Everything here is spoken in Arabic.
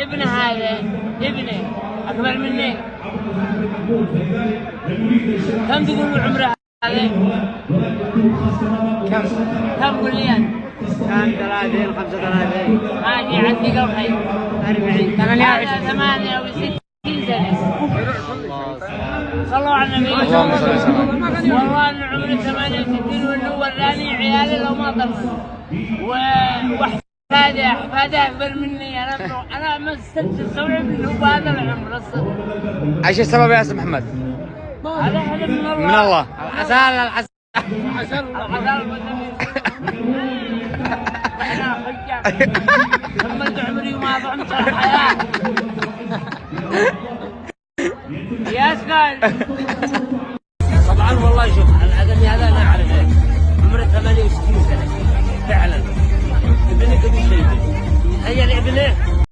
ابنه هذا ابنه أكبر مني. كم تقول عمره هذا؟ كم قول لي أنت؟ كان 30 35. هذه عندي قبل 40 68 سنة. صلوا على النبي. اللهم صل وسلم. والله ان عمري 68 وانه وراني عيالي لو ما ضرني. واحفاده اكبر مني. انا ما استوعب انه بهذا العمر الصغير. ايش السبب يا استاذ محمد؟ هذا حلم من الله. من الله. العسل احنا حجة كملت عمري وما ضعمت الحياة. يا اسكال